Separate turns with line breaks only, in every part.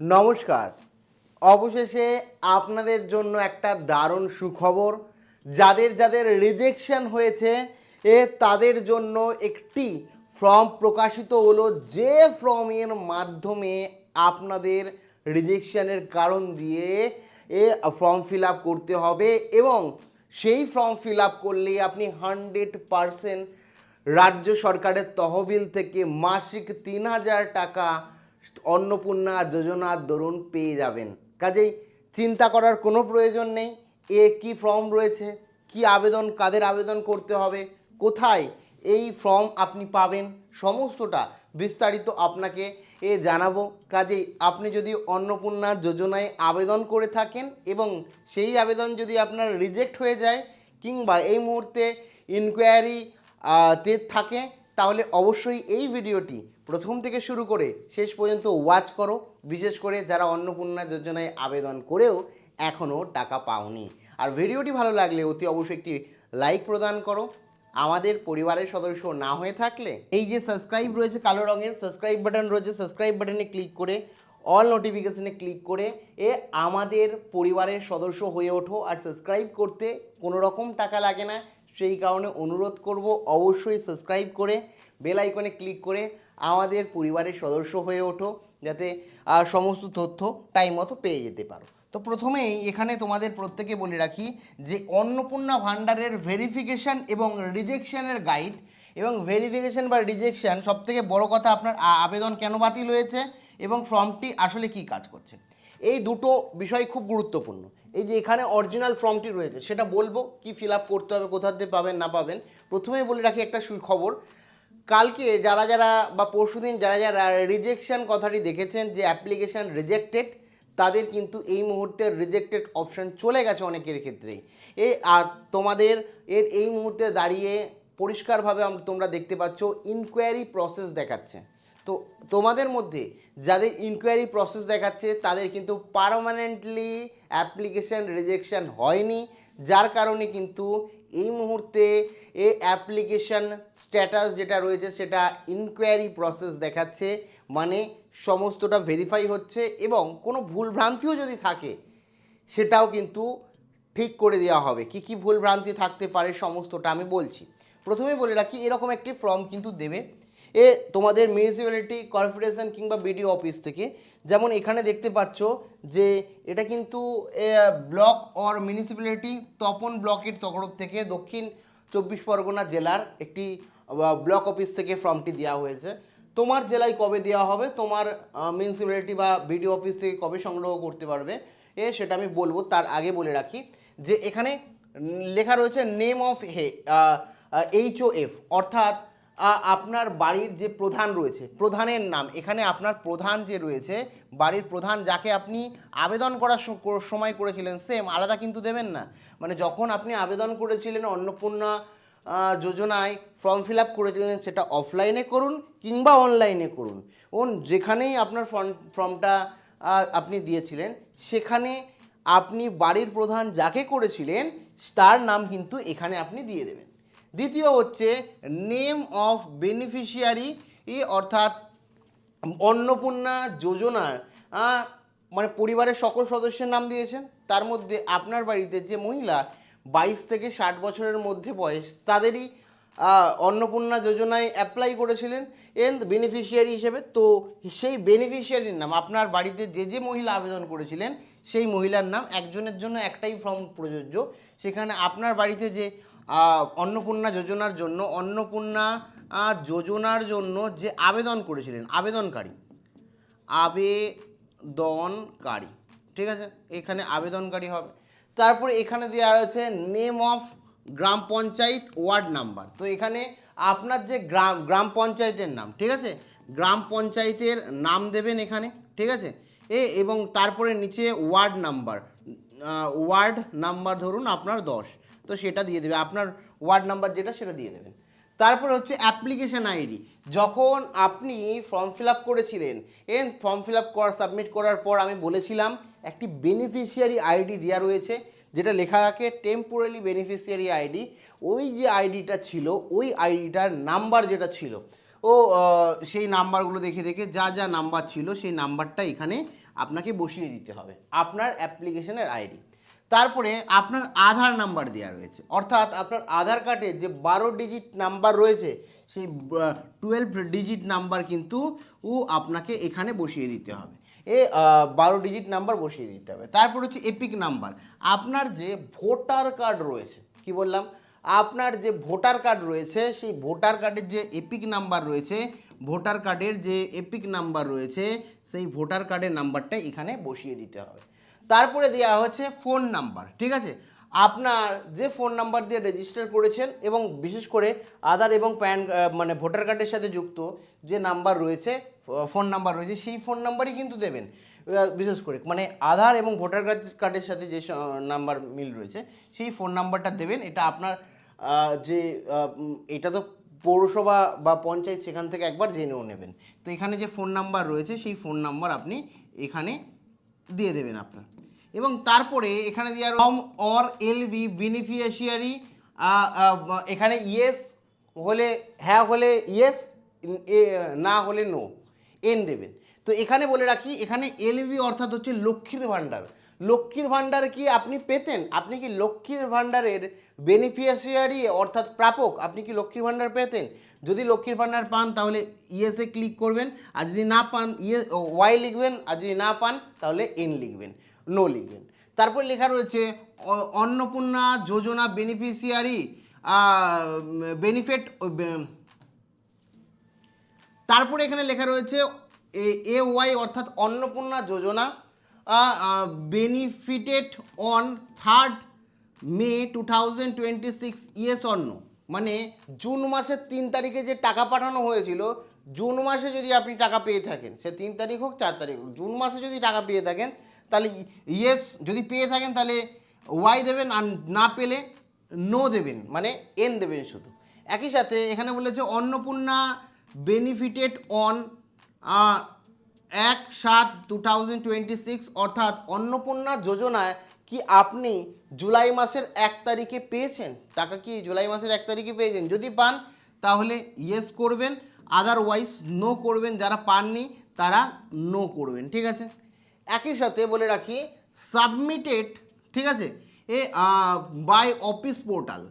নমস্কার। অবশেষে আপনাদের জন্য একটা দারুণ সুখবর। যাদের যাদের রিজেকশন হয়েছে তাদের জন্য একটি ফর্ম প্রকাশিত হলো, যে ফর্মের মাধ্যমে আপনাদের রিজেকশনের কারণ দিয়ে ফর্ম ফিল আপ করতে হবে এবং সেই ফর্ম ফিল আপ করলেই আপনি 100% রাজ্য সরকারের তহবিল থেকে মাসিক 3,000 টাকা অন্নপূর্ণা যোজনার দরুন পেয়ে যাবেন। কাজেই চিন্তা করার কোনো প্রয়োজন নেই। কি ফর্ম রয়েছে, কি আবেদন, কাদের আবেদন করতে হবে, কোথায় এই ফর্ম আপনি পাবেন, সমস্তটা বিস্তারিত আপনাকে জানাবো। কাজেই আপনি যদি অন্নপূর্ণা যোজনায় আবেদন করে থাকেন এবং সেই আবেদন যদি আপনার রিজেক্ট হয়ে যায় কিংবা এই মুহূর্তে ইনকোয়ারি তে থাকে, তাহলে অবশ্যই এই ভিডিওটি প্রথম থেকে শুরু করে শেষ পর্যন্ত ওয়াচ করো, বিশেষ করে যারা অন্নপূর্ণা যোজনায় আবেদন করেও এখনও টাকা পাওনি। আর ভিডিওটি ভালো লাগলে অতি অবশ্যই একটি লাইক প্রদান করো। আমাদের পরিবারের সদস্য না হয়ে থাকলে এই যে সাবস্ক্রাইব রয়েছে কালো রঙের সাবস্ক্রাইব বাটন রয়েছে, সাবস্ক্রাইব বাটনে ক্লিক করে অল নোটিফিকেশনে ক্লিক করে আমাদের পরিবারের সদস্য হয়ে ওঠো। আর সাবস্ক্রাইব করতে কোনো রকম টাকা লাগে না, সেই কারণে অনুরোধ করব অবশ্যই সাবস্ক্রাইব করে বেল আইকনে ক্লিক করে আমাদের পরিবারের সদস্য হয়ে ওঠো, যাতে সমস্ত তথ্য টাইম মতো পেয়ে যেতে পারো। তো প্রথমেই এখানে তোমাদের প্রত্যেকে বলে রাখি যে অন্নপূর্ণা ভাণ্ডারের ভেরিফিকেশান এবং রিজেকশনের গাইড এবং ভেরিফিকেশান বা রিজেকশান, সবথেকে বড় কথা আপনার আবেদন কেন বাতিল হয়েছে এবং ফর্মটি আসলে কি কাজ করছে, এই দুটো বিষয় খুব গুরুত্বপূর্ণ। এই যে এখানে অরিজিনাল ফর্মটি রয়েছে সেটা বলবো কি ফিল আপ করতে হবে, কোথা থেকে পাবেন না পাবেন। প্রথমেই বলে রাখি একটা সুখবর, কালকে যারা যারা বা পরশুদিন যারা যারা রিজেকশন কথাটি দেখেছেন যে অ্যাপ্লিকেশান রিজেক্টেড, তাদের কিন্তু এই মুহূর্তে রিজেক্টেড অপশান চলে গেছে অনেকের ক্ষেত্রেই। আর তোমাদের এই মুহূর্তে দাঁড়িয়ে পরিষ্কারভাবে তোমরা দেখতে পাচ্ছ ইনকোয়ারি প্রসেস দেখাচ্ছে। তো তোমাদের মধ্যে যাদের ইনকোয়ারি প্রসেস দেখাচ্ছে তাদের কিন্তু পার্মানেন্টলি অ্যাপ্লিকেশান রিজেকশন হয়নি, যার কারণে কিন্তু এই মুহূর্তে অ্যাপ্লিকেশান স্ট্যাটাস যেটা রয়েছে সেটা ইনকোয়ারি প্রসেস দেখাচ্ছে, মানে সমস্তটা ভেরিফাই হচ্ছে এবং কোনো ভুলভ্রান্তিও যদি থাকে সেটাও কিন্তু ঠিক করে দেওয়া হবে। কি কি ভুলভ্রান্তি থাকতে পারে সমস্তটা আমি বলছি। প্রথমে বলে রাখি এরকম একটি ফর্ম কিন্তু দেবে তোমাদের মিউনিসিপ্যালিটি কর্পোরেশন কিংবা বিডিও অফিস থেকে। যেমন এখানে দেখতে পাচ্ছ যে এটা কিন্তু ব্লক অর মিউনিসিপ্যালিটি তপন ব্লকের তরফ থেকে দক্ষিণ 24 পরগনা জেলার একটি ব্লক অফিস থেকে ফর্মটি দেওয়া হয়েছে। তোমার জেলায় কবে দেওয়া হবে, তোমার মিউনিসিপ্যালিটি বা বিডিও অফিস থেকে কবে সংগ্রহ করতে পারবে সেটা আমি বলবো। তার আগে বলে রাখি যে এখানে লেখা রয়েছে নেম অফ HOF, অর্থাৎ আপনার বাড়ির যে প্রধান রয়েছে প্রধানের নাম। এখানে আপনার প্রধান যে রয়েছে বাড়ির প্রধান, যাকে আপনি আবেদন করার সময় করেছিলেন সেম আলাদা কিন্তু দেবেন না। মানে যখন আপনি আবেদন করেছিলেন অন্নপূর্ণা যোজনায় ফর্ম ফিল আপ করেছিলেন, সেটা অফলাইনে করুন কিংবা অনলাইনে করুন, যেখানেই আপনার ফর্মটা আপনি দিয়েছিলেন সেখানে আপনি বাড়ির প্রধান যাকে করেছিলেন তার নাম কিন্তু এখানে আপনি দিয়ে দেবেন। দ্বিতীয় হচ্ছে নেম অফ বেনিফিশিয়ারি, অর্থাৎ অন্নপূর্ণা যোজনার মানে পরিবারের সকল সদস্যের নাম দিয়েছেন, তার মধ্যে আপনার বাড়িতে যে মহিলা 22 থেকে 60 বছরের মধ্যে বয়স তাদেরই অন্নপূর্ণা যোজনায় অ্যাপ্লাই করেছিলেন বেনিফিশিয়ারি হিসেবে। তো সেই বেনিফিশিয়ারির নাম, আপনার বাড়িতে যে যে মহিলা আবেদন করেছিলেন সেই মহিলার নাম, একজনের জন্য একটাই ফর্ম প্রযোজ্য। সেখানে আপনার বাড়িতে যে অন্নপূর্ণা যোজনার জন্য যে আবেদন করেছিলেন আবেদনকারী, ঠিক আছে, এখানে আবেদনকারী হবে। তারপরে এখানে দেওয়া আছে নেম অফ গ্রাম পঞ্চায়েত ওয়ার্ড নাম্বার। তো এখানে আপনার যে গ্রাম পঞ্চায়েতের নাম, ঠিক আছে, গ্রাম পঞ্চায়েতের নাম দেবেন এখানে, ঠিক আছে। এবং তারপরে নিচে ওয়ার্ড নাম্বার ধরুন আপনার 10, তো সেটা দিয়ে দেবে, আপনার ওয়ার্ড নাম্বার যেটা সেটা দিয়ে দেবেন। তারপর হচ্ছে অ্যাপ্লিকেশান আইডি। যখন আপনি ফর্ম ফিল আপ করেছিলেন ফর্ম ফিল আপ সাবমিট করার পর আমি বলেছিলাম একটি বেনিফিশিয়ারি আইডি দেওয়া রয়েছে, যেটা লেখা থাকে টেম্পোরারি বেনিফিশিয়ারি আইডি। ওই যে আইডিটা ছিল ওই আইডিটার নাম্বার যেটা ছিল সেই নাম্বারগুলো দেখে দেখে যা যা নাম্বার ছিল সেই নাম্বারটা এখানে আপনাকে বসিয়ে দিতে হবে আপনার অ্যাপ্লিকেশনের আইডি। তারপরে আপনার আধার নাম্বার দেওয়া রয়েছে, অর্থাৎ আপনার আধার কার্ডের যে 12 ডিজিট নাম্বার রয়েছে সেই 12 ডিজিট নাম্বার কিন্তু আপনাকে এখানে বসিয়ে দিতে হবে। 12 ডিজিট নাম্বার বসিয়ে দিতে হবে। তারপর হচ্ছে এপিক নাম্বার, আপনার যে ভোটার কার্ড রয়েছে, কি বললাম, আপনার যে ভোটার কার্ড রয়েছে সেই ভোটার কার্ডের যে এপিক নাম্বার রয়েছে, ভোটার কার্ডের যে এপিক নাম্বার রয়েছে সেই ভোটার কার্ডের নাম্বারটা এখানে বসিয়ে দিতে হবে। তারপরে দেওয়া হচ্ছে ফোন নাম্বার, ঠিক আছে, আপনার যে ফোন নাম্বার দিয়ে রেজিস্টার করেছেন এবং বিশেষ করে আধার এবং প্যান মানে ভোটার কার্ডের সাথে যুক্ত যে নাম্বার রয়েছে, ফোন নাম্বার রয়েছে, সেই ফোন নাম্বারই কিন্তু দেবেন। বিশেষ করে মানে আধার এবং ভোটার কার্ডের সাথে যে নাম্বার মিল রয়েছে সেই ফোন নাম্বারটা দেবেন। এটা আপনার যে এটা তো পৌরসভা বা পঞ্চায়েত, সেখান থেকে একবার জেনেও নেবেন। তো এখানে যে ফোন নাম্বার রয়েছে সেই ফোন নাম্বার আপনি এখানে দিয়ে দেবেন আপনার। এবং তারপরে এখানে দেওয়া ফর্ম অর এলবি বেনিফিশিয়ারি, এখানে ইয়েস হলে হ্যাঁ, হলে ইয়েস, না হলে নো, এন দেবেন। তো এখানে বলে রাখি, এখানে এলবি অর্থাৎ হচ্ছে লক্ষ্মীর ভাণ্ডার। লক্ষ্মীর ভাণ্ডার কি আপনি পেতেন? আপনি কি লক্ষ্মীর ভাণ্ডারের বেনিফিশিয়ারি অর্থাৎ প্রাপক? আপনি কি লক্ষ্মীর ভাণ্ডার পেতেন? যদি লক্ষ্মীর ভাণ্ডার পান তাহলে ইয়েসে ক্লিক করবেন, আর যদি না পান ওয়াই লিখবেন, আর যদি না পান তাহলে এন লিখবেন, নো লিখবেন। তারপর লেখা রয়েছে অন্নপূর্ণা যোজনা বেনিফিশিয়ারি বেনিফিট, তারপরে এখানে লেখা রয়েছে এ ওয়াই অর্থাৎ Annapurna Yojana benefited on 3 May 2026, yes or no. মানে জুন মাসের 3 তারিখে যে টাকা পাঠানো হয়েছিল, জুন মাসে যদি আপনি টাকা পেয়ে থাকেন, সে 3 তারিখ হোক 4 তারিখ হোক, জুন মাসে যদি টাকা পেয়ে থাকেন তাহলে ইয়েস, যদি পেয়ে থাকেন তাহলে ওয়াই দেবেন, আর না পেলে নো দেবেন, মানে এন দেবেন শুধু। একই সাথে এখানে বলেছে অন্নপূর্ণা বেনিফিটেড অন 1/7/2026, অর্থাৎ অন্নপূর্ণা যোজনায় কি আপনি জুলাই মাসের 1 তারিখে পেয়েছেন টাকা? কি জুলাই মাসের 1 তারিখে পেয়েছেন? যদি পান তাহলে ইয়েস করবেন, আদারওয়াইজ নো করবেন। যারা পাননি তারা নো করবেন, ঠিক আছে। একই সাথে বলে রাখি সাবমিটেড, ঠিক আছে, বাই অফিস পোর্টাল,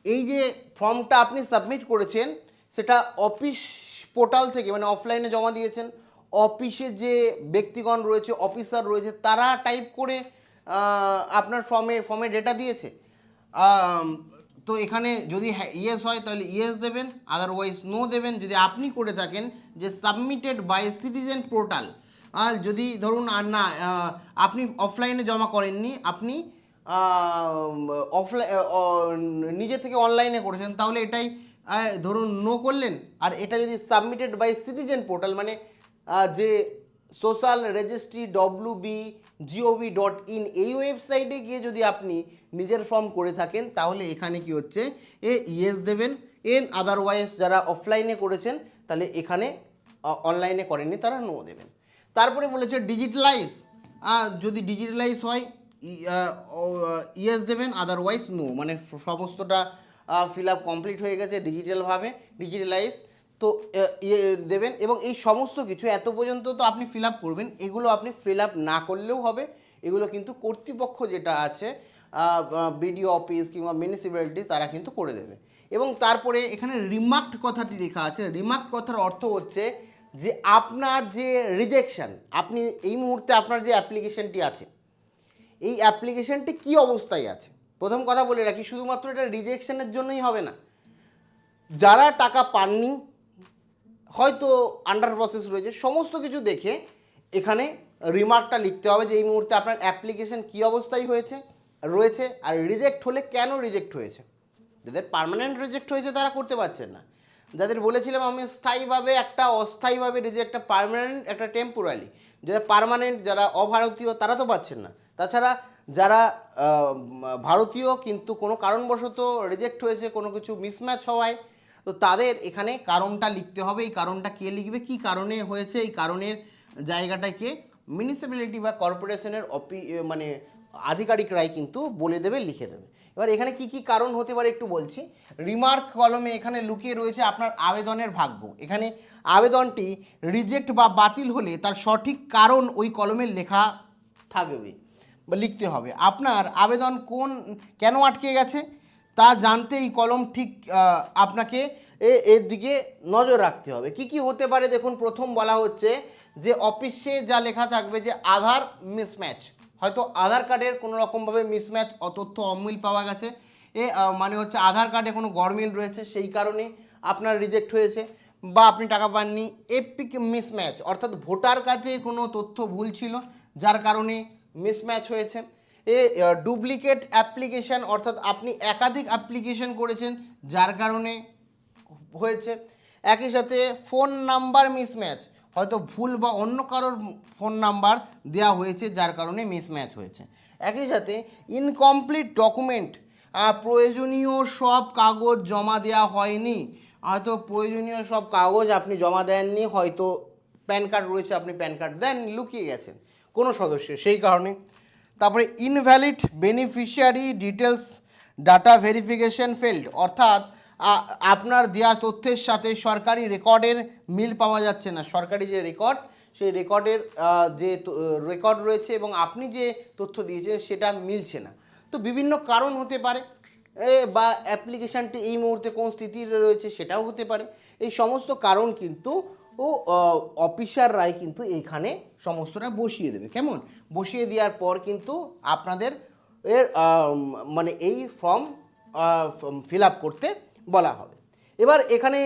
এই যে ফর্মটা আপনি সাবমিট করেছেন সেটা অফিস পোর্টাল থেকে, মানে অফলাইনে জমা দিয়েছেন, অফিসে যে ব্যক্তিগণ রয়েছে, অফিসার রয়েছে, তারা টাইপ করে আপনার ফর্মে ডেটা দিয়েছে। তো এখানে যদি ইয়েস হয় তাহলে ইয়েস দেবেন, আদারওয়াইজ নো দেবেন। যদি আপনি করে থাকেন যে সাবমিটেড বাই সিটিজেন পোর্টাল, আর যদি ধরুন আর না আপনি অফলাইনে জমা করেননি, আপনি নিজে থেকে অনলাইনে করেছেন, তাহলে এটাই ধরুন নো করলেন। আর এটা যদি সাবমিটেড বাই সিটিজেন পোর্টাল, মানে যে সোশ্যাল রেজিস্ট্রি wb.gov.in এই ওয়েবসাইটে গিয়ে যদি আপনি নিজের ফর্ম করে থাকেন তাহলে এখানে কি হচ্ছে ইয়েস দেবেন, এন আদারওয়াইজ যারা অফলাইনে করেছেন তাহলে এখানে অনলাইনে করেননি তারা নো দেবেন। তারপরে বলেছে ডিজিটালাইজ, যদি ডিজিটালাইজ হয় ইয়েস দেবেন, আদারওয়াইজ নো, মানে সমস্তটা ফিল আপ কমপ্লিট হয়ে গেছে ডিজিটালভাবে, ডিজিটালাইজ তো দেবেন। এবং এই সমস্ত কিছু এত পর্যন্ত তো আপনি ফিল আপ করবেন, এগুলো আপনি ফিল আপ না করলেও হবে, এগুলো কিন্তু কর্তৃপক্ষ যেটা আছে বিডিও অফিস কিংবা মিউনিসিপ্যালিটি তারা কিন্তু করে দেবে। এবং তারপরে এখানে রিমার্কড কথাটি লেখা আছে। রিমার্কড কথার অর্থ হচ্ছে যে আপনার যে রিজেকশন, আপনি এই মুহূর্তে আপনার যে অ্যাপ্লিকেশনটি আছে এই অ্যাপ্লিকেশনটি কী অবস্থায় আছে। প্রথম কথা বলে রাখি, শুধুমাত্র এটা রিজেকশনের জন্যই হবে না, যারা টাকা পাননি, হয়তো আন্ডার প্রসেস রয়েছে, সমস্ত কিছু দেখে এখানে রিমার্কটা লিখতে হবে যে এই মুহূর্তে আপনার অ্যাপ্লিকেশন কী অবস্থায় রয়েছে, আর রিজেক্ট হলে কেন রিজেক্ট হয়েছে। যাদের পার্মানেন্ট রিজেক্ট হয়েছে তারা করতে পারছেন না, যাদের বলেছিলাম আমি স্থায়ীভাবে একটা, অস্থায়ীভাবে রিজেক্ট, একটা পার্মানেন্ট একটা টেম্পোরারি, যারা পার্মানেন্ট যারা অভারতীয় তারা তো পাচ্ছেন না। তাছাড়া যারা ভারতীয় কিন্তু কোনো কারণবশত রিজেক্ট হয়েছে, কোনো কিছু মিসম্যাচ হওয়ায়, তো তাদের এখানে কারণটা লিখতে হবে। এই কারণটা কে লিখবে, কি কারণে হয়েছে, এই কারণের জায়গাটায় কে, মিউনিসিপ্যালিটি বা কর্পোরেশনের মানে আধিকারিকরাই কিন্তু বলে দেবে, লিখে দেবে। এবার এখানে কি কি কারণ হতে পারে একটু বলছি। রিমার্ক কলমে এখানে লুকিয়ে রয়েছে আপনার আবেদনের ভাগ্য। এখানে আবেদনটি রিজেক্ট বা বাতিল হলে তার সঠিক কারণ ওই কলমে লেখা থাকবে বা লিখতে হবে। আপনার আবেদন কেন আটকে গেছে তা জানতে এই কলম ঠিক আপনাকে এর দিকে নজর রাখতে হবে। কি কি হতে পারে দেখুন, প্রথম বলা হচ্ছে যে অফিসে যা লেখা থাকবে যে আধার মিসম্যাচ, হয়তো আধার কার্ডের কোনো রকমভাবে মিসম্যাচ তথ্য অমিল পাওয়া গেছে, মানে হচ্ছে আধার কার্ডে কোনো গরমিল রয়েছে, সেই কারণে আপনার রিজেক্ট হয়েছে বা আপনি টাকা পাননি। এপিক মিসম্যাচ অর্থাৎ ভোটার কার্ডে কোনো তথ্য ভুল ছিল যার কারণে মিসম্যাচ হয়েছে। ডুপ্লিকেট অ্যাপ্লিকেশান অর্থাৎ আপনি একাধিক অ্যাপ্লিকেশন করেছেন যার কারণে হয়েছে। একই সাথে ফোন নাম্বার মিসম্যাচ, হয়তো ভুল বা অন্য কারোর ফোন নাম্বার দেওয়া হয়েছে যার কারণে মিসম্যাচ হয়েছে। একই সাথে ইনকমপ্লিট ডকুমেন্ট, প্রয়োজনীয় সব কাগজ জমা দেওয়া হয়নি, হয়তো প্রয়োজনীয় সব কাগজ আপনি জমা দেননি, হয়তো প্যান কার্ড রয়েছে আপনি প্যান কার্ড দেন লুকিয়ে গেছেন কোনো সদস্যের, সেই কারণে। তারপরে invalid beneficiary details data verification failed, অর্থাৎ আপনার দেওয়া তথ্যের সাথে সরকারি রেকর্ডের মিল পাওয়া যাচ্ছে না। সরকারি যে রেকর্ড, সেই রেকর্ডের যে রেকর্ড রয়েছে এবং আপনি যে তথ্য দিয়েছেন সেটা মিলছে না। তো বিভিন্ন কারণ হতে পারে, বা অ্যাপ্লিকেশানটি এই মুহূর্তে কোন স্থিতিতে রয়েছে সেটাও হতে পারে। এই সমস্ত কারণ কিন্তু অফিসাররাই কিন্তু এইখানে সমস্তটা বসিয়ে দেবে। কেমন বসিয়ে দেওয়ার পর কিন্তু আপনাদের মানে এই ফর্ম ফিল আপ করতে বলা হবে। এবার এখানে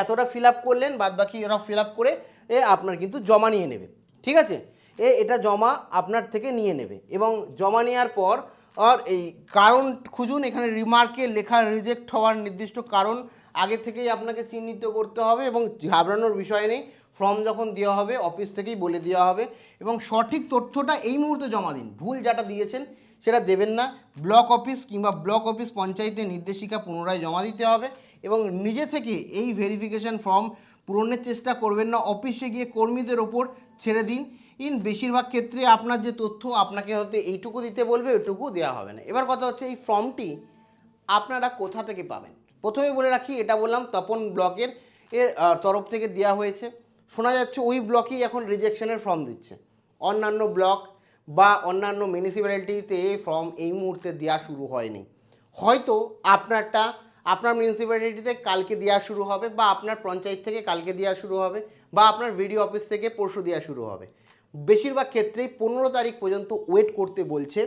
এতটা ফিল আপ করলেন, বাদ বাকি এরা ফিল আপ করে আপনার কিন্তু জমা নিয়ে নেবে। ঠিক আছে, এটা জমা আপনার থেকে নিয়ে নেবে এবং জমা নেওয়ার পর আর এই কারণ খুঁজুন। এখানে রিমার্কে লেখা রিজেক্ট হওয়ার নির্দিষ্ট কারণ আগে থেকেই আপনাকে চিহ্নিত করতে হবে এবং ঘাবড়ানোর বিষয় নেই। ফর্ম যখন দেওয়া হবে অফিস থেকেই বলে দেওয়া হবে এবং সঠিক তথ্যটা এই মুহূর্তে জমা দিন। ভুল যেটা দিয়েছেন সেটা দেবেন না। ব্লক অফিস কিংবা ব্লক অফিস পঞ্চায়েতের নির্দেশিকা পুনরায় জমা দিতে হবে এবং নিজে থেকে এই ভেরিফিকেশান ফর্ম পূরণের চেষ্টা করবেন না। অফিসে গিয়ে কর্মীদের ওপর ছেড়ে দিন। বেশিরভাগ ক্ষেত্রে আপনার যে তথ্য আপনাকে হয়তো এইটুকু দিতে বলবে, ওইটুকু দেওয়া হবে না। এবার কথা হচ্ছে এই ফর্মটি আপনারা কোথা থেকে পাবেন। প্রথমে বলে রাখি, এটা বললাম তপন ব্লকের তরফ থেকে দেওয়া হয়েছে। শোনা যাচ্ছে ওই ব্লকেই এখন রিজেকশনের ফর্ম দিচ্ছে। অন্যান্য ব্লক বা অন্যান্য মিউনিসিপ্যালিটিতে ফর্ম এই মুহূর্তে দেওয়া শুরু হয়নি। হয়তো আপনার মিউনিসিপ্যালিটিতে কালকে দেওয়া শুরু হবে বা আপনার পঞ্চায়েত থেকে কালকে দেওয়া শুরু হবে বা আপনার ভিডিও অফিস থেকে পরশু দেওয়া শুরু হবে। বেশিরভাগ ক্ষেত্রেই 15 তারিখ পর্যন্ত ওয়েট করতে বলছে।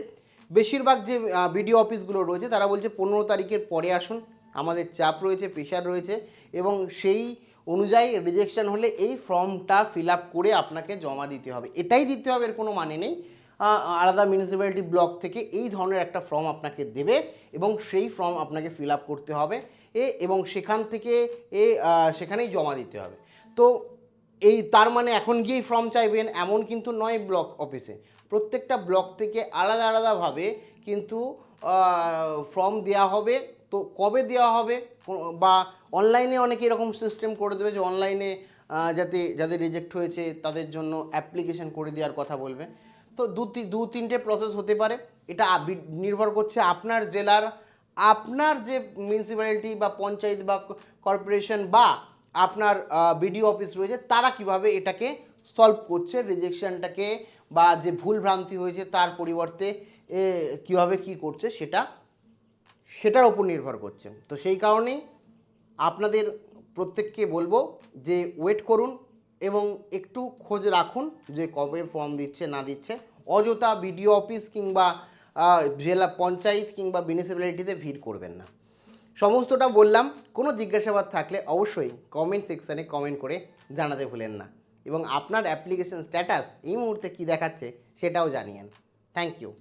বেশিরভাগ যে বিডিও অফিসগুলো রয়েছে তারা বলছে 15 তারিখের পরে আসুন, আমাদের চাপ রয়েছে, প্রেশার রয়েছে এবং সেই অনুযায়ী রিজেকশন হলে এই ফর্মটা ফিল আপ করে আপনাকে জমা দিতে হবে। এটাই দিতে হবে, এর কোনো মানে নেই। আলাদা মিউনিসিপ্যালিটি ব্লক থেকে এই ধরনের একটা ফর্ম আপনাকে দেবে এবং সেই ফর্ম আপনাকে ফিল আপ করতে হবে এবং সেখান থেকে সেখানেই জমা দিতে হবে। তো তার মানে এখন গিয়েই ফর্ম চাইবেন এমন কিন্তু নয়। ব্লক অফিসে প্রত্যেকটা ব্লক থেকে আলাদা আলাদাভাবে কিন্তু ফর্ম দেওয়া হবে। তো কবে দেওয়া হবে বা অনলাইনে অনেকে এরকম সিস্টেম করে দেবে যে অনলাইনে যাদের রিজেক্ট হয়েছে তাদের জন্য অ্যাপ্লিকেশন করে দেওয়ার কথা বলবে। তো দু তিনটে প্রসেস হতে পারে। এটা নির্ভর করছে আপনার জেলার, আপনার যে মিউনিসিপ্যালিটি বা পঞ্চায়েত বা কর্পোরেশন বা আপনার বিডিও অফিস রয়েছে তারা কিভাবে এটাকে সলভ করছে, রিজেকশনটাকে বা যে ভুল ভ্রান্তি হয়েছে তার পরিবর্তে কিভাবে কি করছে সেটার ওপর নির্ভর করছে। তো সেই কারণেই আপনাদের প্রত্যেককে বলবো যে ওয়েট করুন এবং একটু খোঁজ রাখুন যে কবে ফর্ম দিচ্ছে না দিচ্ছে। অযথা বিডিও অফিস কিংবা জেলা পঞ্চায়েত কিংবা মিউনিসিপ্যালিটিতে ভিড় করবেন না। সমস্তটা বললাম। কোনো জিজ্ঞাসাবাদ থাকলে অবশ্যই কমেন্ট সেকশানে কমেন্ট করে জানাতে ভুলেন না এবং আপনার অ্যাপ্লিকেশন স্ট্যাটাস এই মুহূর্তে কী দেখাচ্ছে সেটাও জানিয়েন। Thank you.